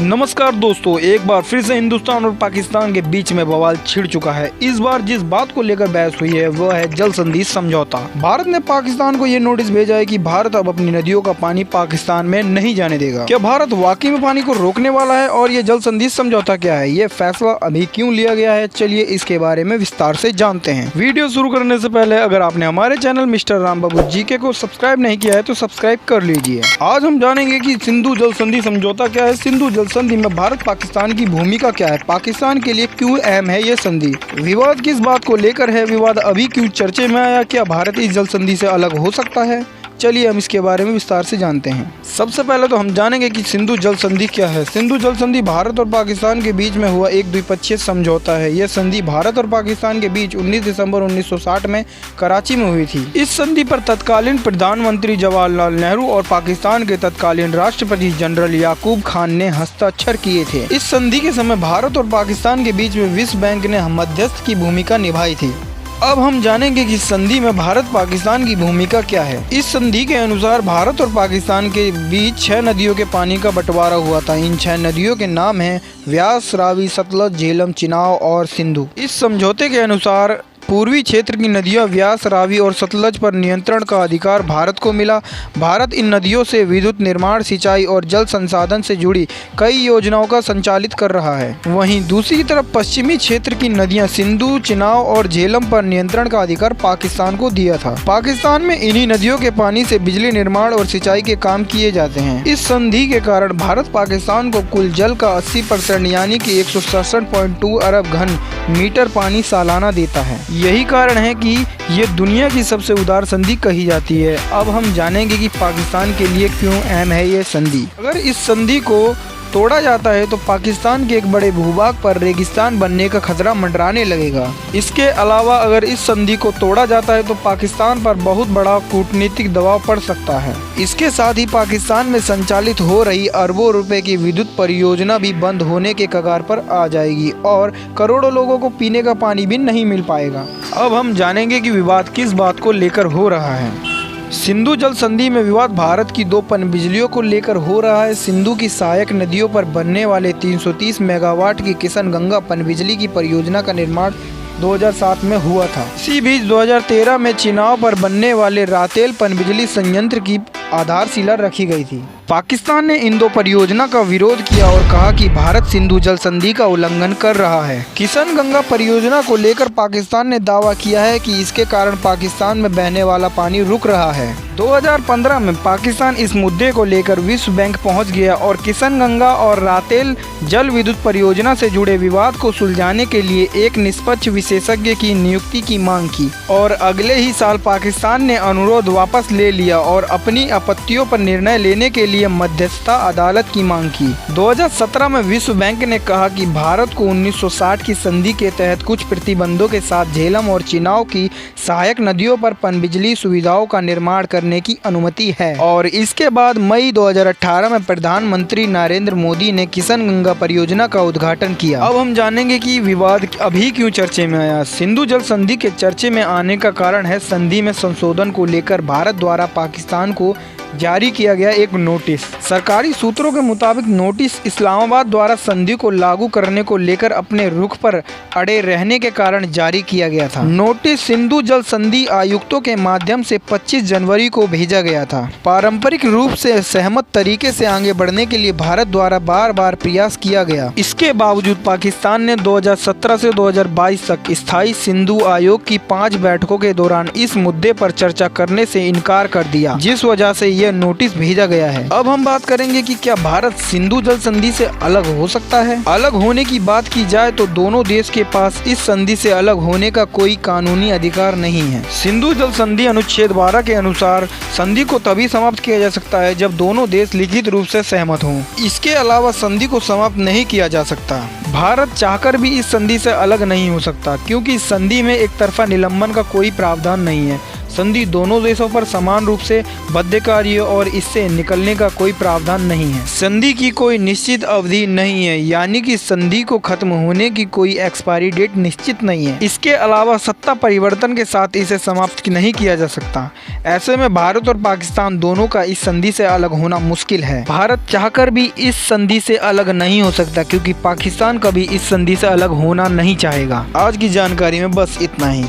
नमस्कार दोस्तों, एक बार फिर से हिंदुस्तान और पाकिस्तान के बीच में बवाल छिड़ चुका है। इस बार जिस बात को लेकर बहस हुई है वह है जल संधि समझौता। भारत ने पाकिस्तान को ये नोटिस भेजा है कि भारत अब अपनी नदियों का पानी पाकिस्तान में नहीं जाने देगा। क्या भारत वाकई में पानी को रोकने वाला है और ये जल संधि समझौता क्या है, ये फैसला अभी क्यों लिया गया है, चलिए इसके बारे में विस्तार से जानते हैं। वीडियो शुरू करने से पहले अगर आपने हमारे चैनल मिस्टर राम बाबू जीके को सब्सक्राइब नहीं किया है तो सब्सक्राइब कर लीजिए। आज हम जानेंगे कि सिंधु जल संधि समझौता क्या है, सिंधु जल संधि में भारत पाकिस्तान की भूमिका क्या है, पाकिस्तान के लिए क्यों अहम है ये संधि, विवाद किस बात को लेकर है, विवाद अभी क्यों चर्चे में आया, क्या भारत इस जल संधि से अलग हो सकता है, चलिए हम इसके बारे में विस्तार से जानते हैं। सबसे पहले तो हम जानेंगे कि सिंधु जल संधि क्या है। सिंधु जल संधि भारत और पाकिस्तान के बीच में हुआ एक द्विपक्षीय समझौता है। यह संधि भारत और पाकिस्तान के बीच 19 दिसंबर 1960 में कराची में हुई थी। इस संधि पर तत्कालीन प्रधानमंत्री जवाहरलाल नेहरू और पाकिस्तान के तत्कालीन राष्ट्रपति जनरल याकूब खान ने हस्ताक्षर किए थे। इस संधि के समय भारत और पाकिस्तान के बीच में विश्व बैंक ने मध्यस्थ की भूमिका निभाई थी। अब हम जानेंगे कि संधि में भारत पाकिस्तान की भूमिका क्या है। इस संधि के अनुसार भारत और पाकिस्तान के बीच 6 नदियों के पानी का बंटवारा हुआ था। इन 6 नदियों के नाम हैं व्यास, रावी, सतलज, झेलम, चिनाब और सिंधु। इस समझौते के अनुसार पूर्वी क्षेत्र की नदियां व्यास, रावी और सतलज पर नियंत्रण का अधिकार भारत को मिला। भारत इन नदियों से विद्युत निर्माण, सिंचाई और जल संसाधन से जुड़ी कई योजनाओं का संचालित कर रहा है। वहीं दूसरी तरफ पश्चिमी क्षेत्र की नदियां सिंधु, चिनाब और झेलम पर नियंत्रण का अधिकार पाकिस्तान को दिया था। पाकिस्तान में इन्हीं नदियों के पानी से बिजली निर्माण और सिंचाई के काम किए जाते हैं। इस संधि के कारण भारत पाकिस्तान को कुल जल का 80% यानी कि 167.2 अरब घन मीटर पानी सालाना देता है। यही कारण है कि ये दुनिया की सबसे उदार संधि कही जाती है। अब हम जानेंगे कि पाकिस्तान के लिए क्यों अहम है ये संधि। अगर इस संधि को तोड़ा जाता है तो पाकिस्तान के एक बड़े भूभाग पर रेगिस्तान बनने का खतरा मंडराने लगेगा। इसके अलावा अगर इस संधि को तोड़ा जाता है तो पाकिस्तान पर बहुत बड़ा कूटनीतिक दबाव पड़ सकता है। इसके साथ ही पाकिस्तान में संचालित हो रही अरबों रुपए की विद्युत परियोजना भी बंद होने के कगार पर आ जाएगी और करोड़ों लोगों को पीने का पानी भी नहीं मिल पाएगा। अब हम जानेंगे कि विवाद किस बात को लेकर हो रहा है। सिंधु जल संधि में विवाद भारत की 2 पनबिजलियों को लेकर हो रहा है। सिंधु की सहायक नदियों पर बनने वाले 330 मेगावाट की किशन गंगा पनबिजली की परियोजना का निर्माण 2007 में हुआ था। इसी बीच 2013 में चिनाब पर बनने वाले रातेल पनबिजली संयंत्र की आधारशिला रखी गई थी। पाकिस्तान ने इन 2 परियोजना का विरोध किया और कहा कि भारत सिंधु जल संधि का उल्लंघन कर रहा है। किशन गंगा परियोजना को लेकर पाकिस्तान ने दावा किया है कि इसके कारण पाकिस्तान में बहने वाला पानी रुक रहा है। 2015 में पाकिस्तान इस मुद्दे को लेकर विश्व बैंक पहुंच गया और किशन गंगा और रातेल जल विद्युत परियोजना से जुड़े विवाद को सुलझाने के लिए एक निष्पक्ष विशेषज्ञ की नियुक्ति की मांग की और अगले ही साल पाकिस्तान ने अनुरोध वापस ले लिया और अपनी आपत्तियों पर निर्णय लेने के लिए मध्यस्थता अदालत की मांग की। 2017 में विश्व बैंक ने कहा कि भारत को 1960 की संधि के तहत कुछ प्रतिबंधों के साथ झेलम और चिनाब की सहायक नदियों पर पनबिजली सुविधाओं का निर्माण करने की अनुमति है और इसके बाद मई 2018 में प्रधानमंत्री नरेंद्र मोदी ने किशन गंगा परियोजना का उद्घाटन किया। अब हम जानेंगे कि विवाद अभी क्यों चर्चे में आया। सिंधु जल संधि के चर्चे में आने का कारण है संधि में संशोधन को लेकर भारत द्वारा पाकिस्तान को जारी किया गया एक नोटिस। सरकारी सूत्रों के मुताबिक नोटिस इस्लामाबाद द्वारा संधि को लागू करने को लेकर अपने रुख पर अड़े रहने के कारण जारी किया गया था। नोटिस सिंधु जल संधि आयुक्तों के माध्यम से 25 जनवरी को भेजा गया था। पारंपरिक रूप से सहमत तरीके से आगे बढ़ने के लिए भारत द्वारा बार बार प्रयास किया गया। इसके बावजूद पाकिस्तान ने 2017 से 2022 तक स्थायी सिंधु आयोग की 5 बैठकों के दौरान इस मुद्दे पर चर्चा करने से इनकार कर दिया, जिस वजह से यह नोटिस भेजा गया है। अब हम बात करेंगे कि क्या भारत सिंधु जल संधि से अलग हो सकता है। अलग होने की बात की जाए तो दोनों देश के पास इस संधि से अलग होने का कोई कानूनी अधिकार नहीं है। सिंधु जल संधि अनुच्छेद 12 के अनुसार संधि को तभी समाप्त किया जा सकता है जब दोनों देश लिखित रूप से सहमत हों। इसके अलावा संधि को समाप्त नहीं किया जा सकता। भारत चाहकर भी इस संधि से अलग नहीं हो सकता क्योंकि इस संधि में एक तरफा निलंबन का कोई प्रावधान नहीं है। संधि दोनों देशों पर समान रूप से बाध्यकारी है और इससे निकलने का कोई प्रावधान नहीं है। संधि की कोई निश्चित अवधि नहीं है, यानी कि संधि को खत्म होने की कोई एक्सपायरी डेट निश्चित नहीं है। इसके अलावा सत्ता परिवर्तन के साथ इसे समाप्त नहीं किया जा सकता। ऐसे में भारत और पाकिस्तान दोनों का इस संधि से अलग होना मुश्किल है। भारत चाहकर भी इस संधि से अलग नहीं हो सकता, क्योंकि पाकिस्तान कभी इस संधि से अलग होना नहीं चाहेगा। आज की जानकारी में बस इतना ही।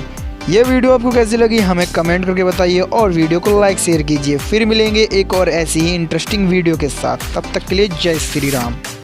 ये वीडियो आपको कैसी लगी हमें कमेंट करके बताइए और वीडियो को लाइक शेयर कीजिए। फिर मिलेंगे एक और ऐसी ही इंटरेस्टिंग वीडियो के साथ। तब तक के लिए जय श्री राम।